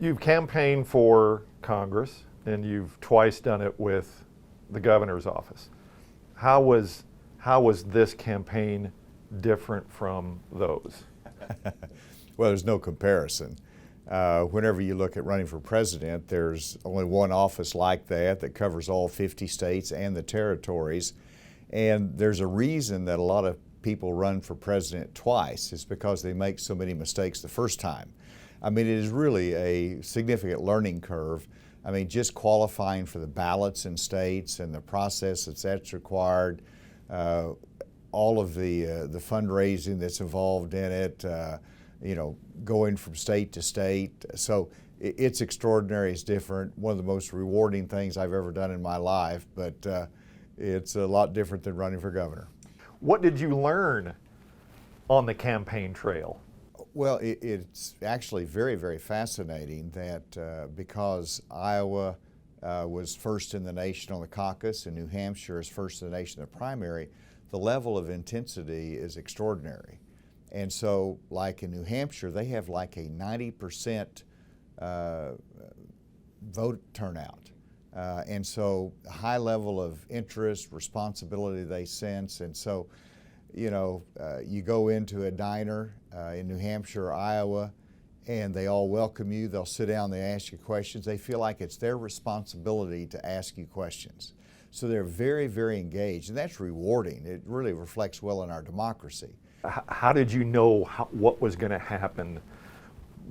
You've campaigned for Congress, and you've twice done it with the governor's office. How was this campaign different from those? Well, there's no comparison. Whenever you look at running for president, there's only one office like that covers all 50 states and the territories. And there's a reason that a lot of people run for president twice. It's because they make so many mistakes the first time. I mean, it is really a significant learning curve. I mean, just qualifying for the ballots in states and the process that's required, all of the fundraising that's involved in it, going from state to state. So it's extraordinary, it's different. One of the most rewarding things I've ever done in my life, but it's a lot different than running for governor. What did you learn on the campaign trail? Well, it's actually very, very fascinating that because Iowa was first in the nation on the caucus and New Hampshire is first in the nation in the primary, the level of intensity is extraordinary. And so, like in New Hampshire, they have like a 90% vote turnout. And so, a high level of interest, responsibility they sense. And so, you go into a diner in New Hampshire or Iowa, and they all welcome you. They'll sit down, they ask you questions. They feel like it's their responsibility to ask you questions. So they're very, very engaged, and that's rewarding. It really reflects well in our democracy. How did you know what was going to happen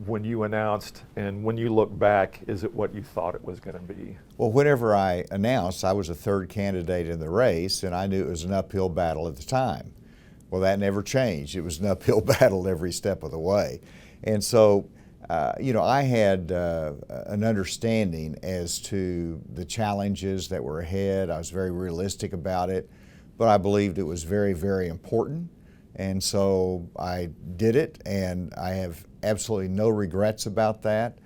when you announced, and when you look back, is it what you thought it was going to be? Well, whenever I announced, I was a third candidate in the race, and I knew it was an uphill battle at the time. Well, that never changed. It was an uphill battle every step of the way. And so, I had an understanding as to the challenges that were ahead. I was very realistic about it, but I believed it was very, very important. And so I did it, and I have absolutely no regrets about that.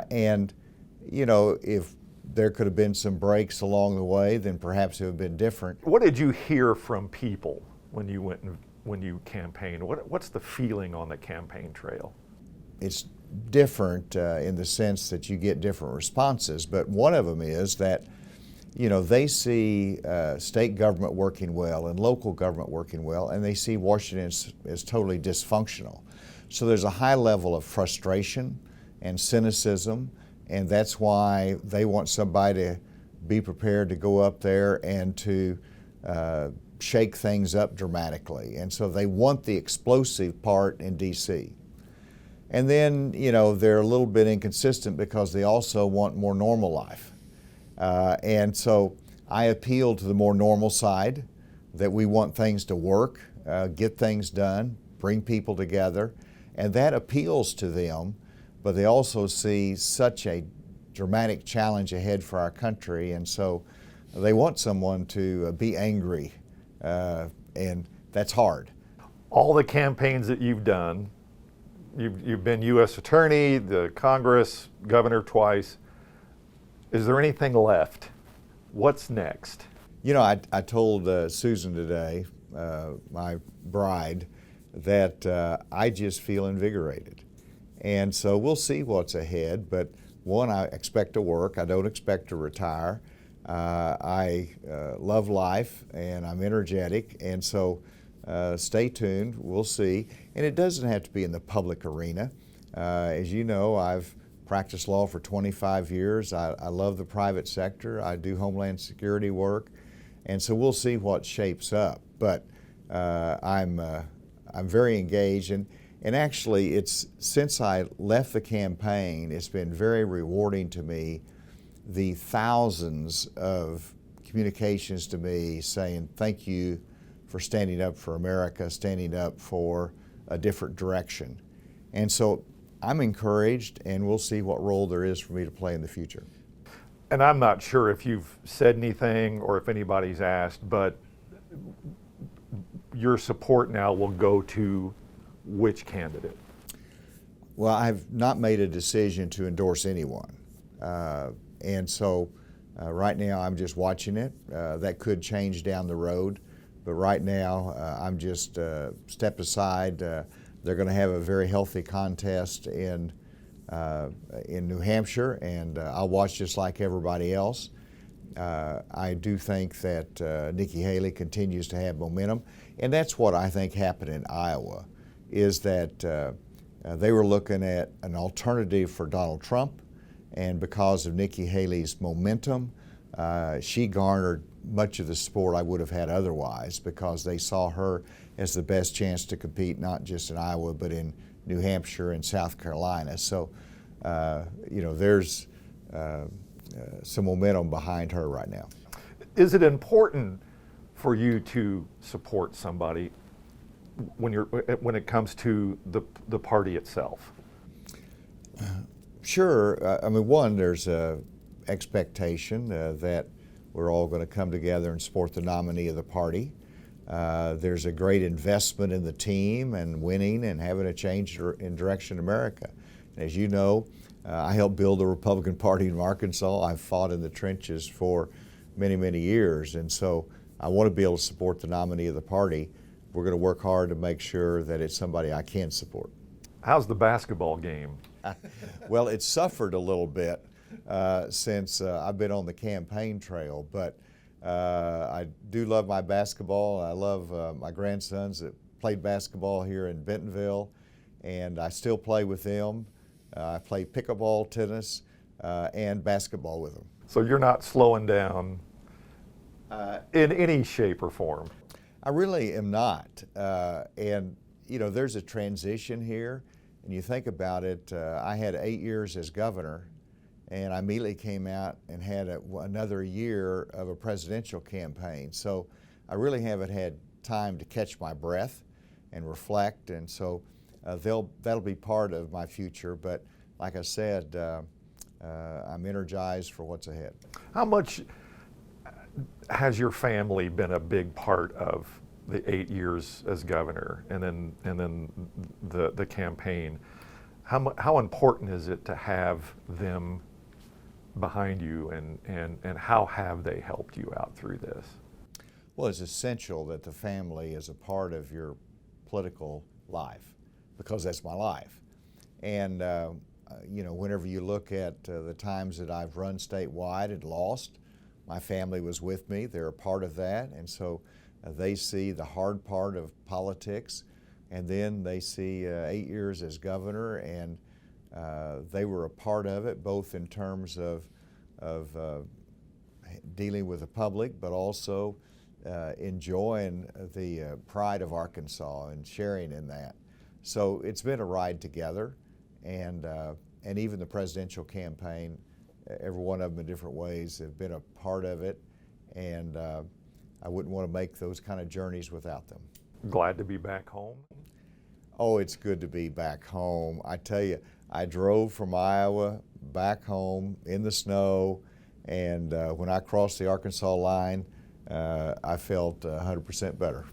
If there could have been some breaks along the way, then perhaps it would have been different. What did you hear from people when you campaigned? What's the feeling on the campaign trail? It's different in the sense that you get different responses, but one of them is that they see state government working well and local government working well, and they see Washington as totally dysfunctional. So there's a high level of frustration and cynicism, and that's why they want somebody to be prepared to go up there and to shake things up dramatically. And so they want the explosive part in D.C. And then, they're a little bit inconsistent because they also want more normal life. And so I appeal to the more normal side, that we want things to work, get things done, bring people together, and that appeals to them, but they also see such a dramatic challenge ahead for our country, and so they want someone to be angry, and that's hard. All the campaigns that you've done, you've been U.S. Attorney, the Congress, governor twice. Is there anything left? What's next? I told Susan today, my bride, that I just feel invigorated. And so we'll see what's ahead, but one, I expect to work. I don't expect to retire. I love life, and I'm energetic, and so stay tuned. We'll see. And it doesn't have to be in the public arena. As you know, I've practiced law for 25 years. I love the private sector. I do Homeland Security work, and so we'll see what shapes up. But I'm very engaged, and actually, it's since I left the campaign, it's been very rewarding to me. The thousands of communications to me saying thank you for standing up for America, standing up for a different direction, and so I'm encouraged, and we'll see what role there is for me to play in the future. And I'm not sure if you've said anything or if anybody's asked, but your support now will go to which candidate? Well, I've not made a decision to endorse anyone. And so right now I'm just watching it. That could change down the road, but right now I'm just stepped aside. They're going to have a very healthy contest in in New Hampshire, and I'll watch just like everybody else. I do think that Nikki Haley continues to have momentum, and that's what I think happened in Iowa, is that they were looking at an alternative for Donald Trump, and because of Nikki Haley's momentum, she garnered much of the support I would have had otherwise, because they saw her as the best chance to compete not just in Iowa but in New Hampshire and South Carolina. So, there's some momentum behind her right now. Is it important for you to support somebody when it comes to the party itself? Sure. I mean, one, there's a expectation that we're all going to come together and support the nominee of the party. There's a great investment in the team and winning and having a change in direction in America. As you know, I helped build the Republican Party in Arkansas. I've fought in the trenches for many, many years, and so I want to be able to support the nominee of the party. We're going to work hard to make sure that it's somebody I can support. How's the basketball game? Well, it's suffered a little bit since I've been on the campaign trail, but I do love my basketball. I love my grandsons that played basketball here in Bentonville, and I still play with them. I play pickleball, tennis, and basketball with them. So you're not slowing down in any shape or form? I really am not. And, there's a transition here. And you think about it, I had 8 years as governor, and I immediately came out and had another year of a presidential campaign. So I really haven't had time to catch my breath and reflect, and so that'll be part of my future. But like I said, I'm energized for what's ahead. How much has your family been a big part of the 8 years as governor, and then the campaign? How important is it to have them behind you, and how have they helped you out through this? Well, it's essential that the family is a part of your political life, because that's my life. And whenever you look at the times that I've run statewide and lost, my family was with me. They're a part of that, and so they see the hard part of politics, and then they see 8 years as governor, and they were a part of it, both in terms of dealing with the public, but also enjoying the pride of Arkansas and sharing in that. So it's been a ride together, and even the presidential campaign, every one of them in different ways have been a part of it, and I wouldn't want to make those kind of journeys without them. Glad to be back home? Oh, it's good to be back home. I tell you, I drove from Iowa back home in the snow, and when I crossed the Arkansas line, I felt 100% better.